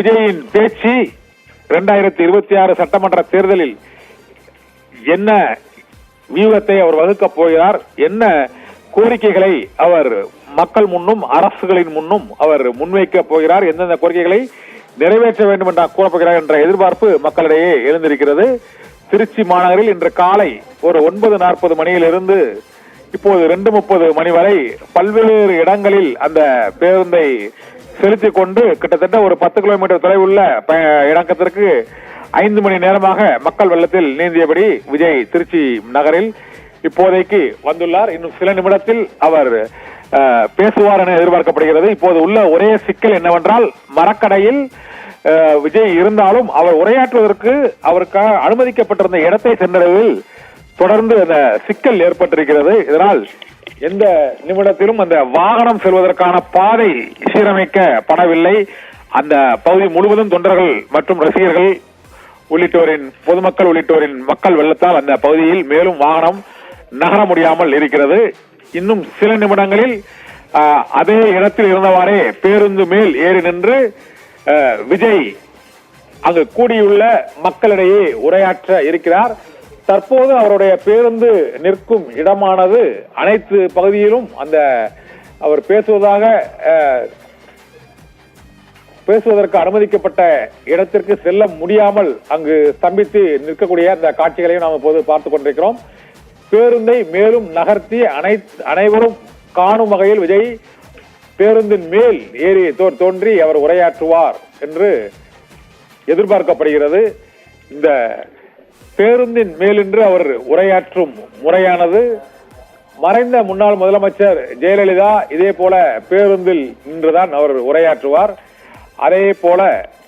விஜயின் பேச்சு 2026 சட்டமன்ற தேர்தலில் என்ன வியூகத்தை அவர் வகுக்கப் போகிறார், என்ன கோரிக்கைகளை அவர் மக்கள் முன்னும் அரசுகளின் முன்னும் அவர் முன்வைக்கப் போகிறார், எந்தெந்த கோரிக்கைகளை நிறைவேற்ற வேண்டும் என்ற கூறப்போகிறார் என்ற எதிர்பார்ப்பு மக்களிடையே எழுந்திருக்கிறது. திருச்சி மாநகரில் இன்று காலை ஒரு 9:40 மணியிலிருந்து இப்போது 2:30 மணி வரை பல்வேறு இடங்களில் அந்த பேருந்தை செலுத்திக் கொண்டு கிட்டத்தட்ட ஒரு 10 கிலோமீட்டர் தொலைவுள்ள இடத்திற்கு 5 மணி நேரமாக மக்கள் வெள்ளத்தில் நீந்தியபடி விஜய் திருச்சி நகரில் இப்போதைக்கு வந்துள்ளார். இன்னும் சில நிமிடத்தில் அவர் பேசுவார் என எதிர்பார்க்கப்படுகிறது. இப்போது உள்ள ஒரே சிக்கல் என்னவென்றால், மரக்கடையில் விஜய் இருந்தாலும் அவர் உரையாற்றுவதற்கு அவருக்காக அனுமதிக்கப்பட்டிருந்த இடத்தை சென்றடைவதில் தொடர்ந்து அந்த சிக்கல் ஏற்பட்டிருக்கிறது. இதனால் எந்த நிமிடத்திலும் அந்த வாகனம் செல்வதற்கான பாதை சீரமைக்கப்படவில்லை. அந்த பகுதி முழுவதும் தொண்டர்கள் மற்றும் ரசிகர்கள் உள்ளிட்டோரின் பொதுமக்கள் உள்ளிட்டோரின் மக்கள் வெள்ளத்தால் அந்த பகுதியில் மேலும் வாகனம் நகர முடியாமல் இருக்கிறது. இன்னும் சில நிமிடங்களில் அதே இடத்தில் இருந்தவாறே பேருந்து மேல் ஏறி நின்று விஜய் அங்கு கூடியுள்ள மக்களிடையே உரையாற்ற இருக்கிறார். தற்போது அவருடைய பேருந்து நிற்கும் இடமானது அனைத்து பகுதியிலும் அந்த அவர் பேசுவதற்கு அனுமதிக்கப்பட்ட இடத்திற்கு செல்ல முடியாமல் அங்கு ஸ்தம்பித்து நிற்கக்கூடிய அந்த காட்சிகளையும் நாம் இப்போது பார்த்துக் கொண்டிருக்கிறோம். பேருந்தை மேலும் நகர்த்தி அனைவரும் காணும் வகையில் விஜய் பேருந்தின் மேல் ஏறி தோன்றி அவர் உரையாற்றுவார் என்று எதிர்பார்க்கப்படுகிறது. இந்த பேருந்தின் மேலின்று அவர் உரையாற்றும் முறையானது மறைந்த முன்னாள் முதலமைச்சர் ஜெயலலிதா இதே போல பேருந்தில் நின்றுதான் அவர் உரையாற்றுவார். அதே போல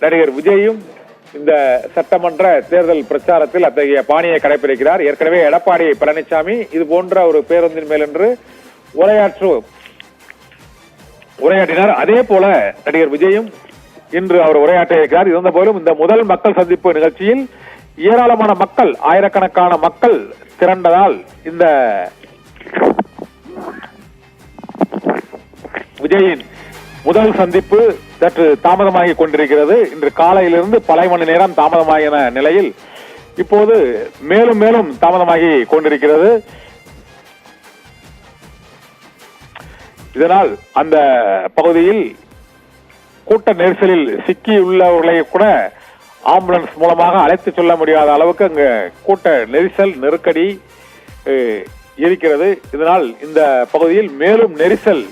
நடிகர் விஜயும் இந்த சட்டமன்ற தேர்தல் பிரச்சாரத்தில் அத்தகைய பாணியை கடைபிடிக்கிறார். ஏற்கனவே எடப்பாடி பழனிசாமி இது போன்ற ஒரு பேருந்தின் மேலின்று உரையாற்றினார். அதே போல நடிகர் விஜயும் இன்று அவர் உரையாற்ற இருக்கிறார். இருந்த போதிலும் இந்த முதல் மக்கள் சந்திப்பு நிகழ்ச்சியில் ஏராளமான மக்கள், ஆயிரக்கணக்கான மக்கள் திரண்டதால் இந்த விஜயின் முதல் சந்திப்பு சற்று தாமதமாகி கொண்டிருக்கிறது. இன்று காலையிலிருந்து பல மணி நேரம் தாமதமாகின நிலையில் இப்போது மேலும் மேலும் தாமதமாகி கொண்டிருக்கிறது. இதனால் அந்த பகுதியில் கூட்ட நெரிசலில் சிக்கியுள்ளவர்களை கூட ஆம்புலன்ஸ் மூலமாக அழைத்து செல்ல முடியாத அளவுக்கு அங்கு கூட்ட நெரிசல் நெருக்கடி இருக்கிறது. இதனால் இந்த பகுதியில் மேலும் நெரிசல்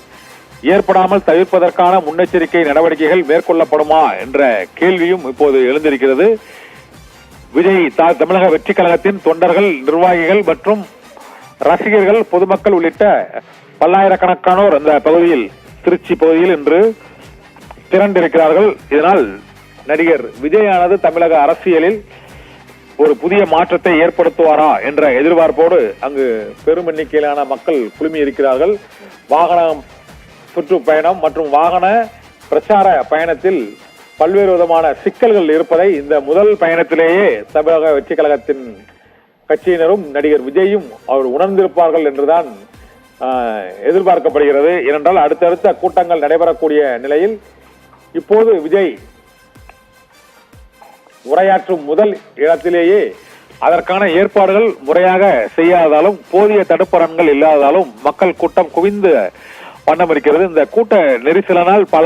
ஏற்படாமல் தவிர்ப்பதற்கான முன்னெச்சரிக்கை நடவடிக்கைகள் மேற்கொள்ளப்படுமா என்ற கேள்வியும் இப்போது எழுந்திருக்கிறது. விஜய் தமிழக வெற்றி கழகத்தின் தொண்டர்கள், நிர்வாகிகள் மற்றும் ரசிகர்கள், பொதுமக்கள் உள்ளிட்ட பல்லாயிரக்கணக்கானோர் அந்த பகுதியில், திருச்சி பகுதியில் இன்று திரண்டிருக்கிறார்கள். இதனால் நடிகர் விஜயானது தமிழக அரசியலில் ஒரு புதிய மாற்றத்தை ஏற்படுத்துவாரா என்ற எதிர்பார்ப்போடு அங்கு பெரும் எண்ணிக்கையிலான மக்கள் குழுமி இருக்கிறார்கள். வாகனம் சுற்றுப்பயணம் மற்றும் வாகன பிரச்சார பயணத்தில் பல்வேறு விதமான சிக்கல்கள் இருப்பதை இந்த முதல் பயணத்திலேயே தமிழக வெற்றி கழகத்தின் கட்சியினரும் நடிகர் விஜயும் அவர் உணர்ந்திருப்பார்கள் என்றுதான் எதிர்பார்க்கப்படுகிறது. ஏனென்றால் அடுத்தடுத்த கூட்டங்கள் நடைபெறக்கூடிய நிலையில் இப்போது விஜய் உரையாற்றும் முதல் இடத்திலேயே அதற்கான ஏற்பாடுகள் முறையாக செய்யாததாலும் போதிய தடுப்பரன்கள் இல்லாததாலும் மக்கள் கூட்டம் குவிந்து வண்ணம் இருக்கிறது. இந்த கூட்ட நெரிசலினால் பல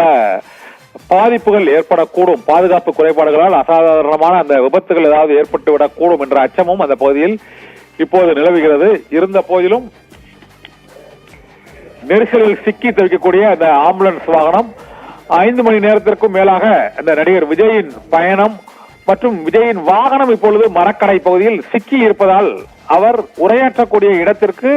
பாதிப்புகள் ஏற்படக்கூடும், பாதுகாப்பு குறைபாடுகளால் அசாதாரணமான அந்த விபத்துகள் ஏதாவது ஏற்பட்டு விடக்கூடும் என்ற அச்சமும் அந்த பகுதியில் இப்போது நிலவுகிறது. இருந்த போதிலும் நெரிசலில் சிக்கி தவிக்கக்கூடிய அந்த ஆம்புலன்ஸ் வாகனம் 5 மணி நேரத்திற்கும் மேலாக அந்த நடிகர் விஜயின் பயணம் மற்றும் விஜயின் வாகனம் இப்பொழுது மரக்கடை பகுதியில் சிக்கி இருப்பதால் அவர் உரையாற்றக்கூடிய இடத்திற்கு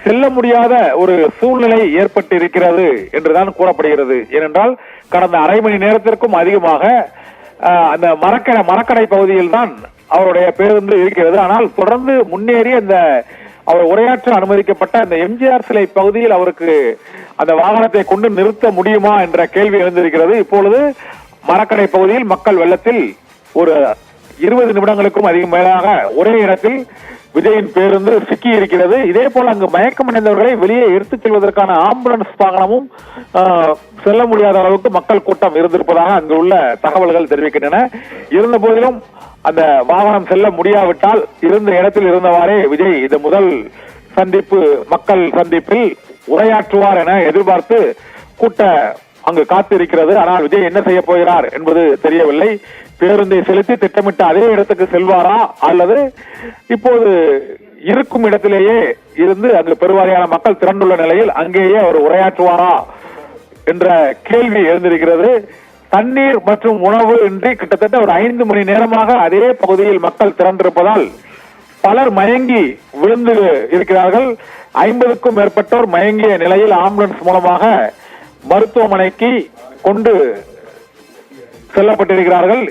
செல்ல முடியாத ஒரு சூழ்நிலை ஏற்பட்டு இருக்கிறது என்றுதான் கூறப்படுகிறது. ஏனென்றால் கடந்த அரை மணி நேரத்திற்கும் அதிகமாக அந்த மரக்கடை பகுதியில் தான் அவருடைய பேருந்து இருக்கிறது. ஆனால் தொடர்ந்து முன்னேறி அந்த அவர் உரையாற்ற அனுமதிக்கப்பட்ட அந்த எம்ஜிஆர் சிலை பகுதியில் அவருக்கு அந்த வாகனத்தை கொண்டு நிறுத்த முடியுமா என்ற கேள்வி எழுந்திருக்கிறது. இப்பொழுது மரக்கடை பகுதியில் மக்கள் வெள்ளத்தில் ஒரு 20 நிமிடங்களுக்கும் அதிகம் மேலாக ஒரே இடத்தில் விஜயின் பேருந்து சிக்கி இருக்கிறது. இதே போல அங்கு மயக்கமடைந்தவர்களை வெளியே எடுத்துச் செல்வதற்கான ஆம்புலன்ஸ் வாகனமும் செல்ல முடியாத அளவுக்கு மக்கள் கூட்டம் இருந்திருப்பதாக அங்கு உள்ள தகவல்கள் தெரிவிக்கின்றன. இருந்த போதிலும் அந்த வாகனம் செல்ல முடியாவிட்டால் இருந்த இடத்தில் இருந்தவாறே விஜய் இந்த முதல் மக்கள் சந்திப்பில் உரையாற்றுவார் என எதிர்பார்த்து கூட்ட அங்கு காத்திருக்கிறது. ஆனால் விஜய் என்ன செய்ய போகிறார் என்பது தெரியவில்லை. பேருந்தை செலுத்தி திட்டமிட்ட அதே இடத்துக்கு செல்வாரா அல்லது இப்போது இருக்கும் இடத்திலேயே இருந்து அங்கு பெருவாரியான மக்கள் திரண்டுள்ள நிலையில் அங்கேயே அவர் உரையாற்றுவாரா என்ற கேள்வி எழுந்திருக்கிறது. தண்ணீர் மற்றும் உணவு இன்றி கிட்டத்தட்ட ஒரு 5 மணி நேரமாக அதே பகுதியில் மக்கள் திரண்டிருப்பதால் பலர் மயங்கி விழுந்து இருக்கிறார்கள். 50க்கும் மேற்பட்டோர் மயங்கிய நிலையில் ஆம்புலன்ஸ் மூலமாக மருத்துவமனைக்கு கொண்டு செல்லப்பட்டிருக்கிறார்கள்.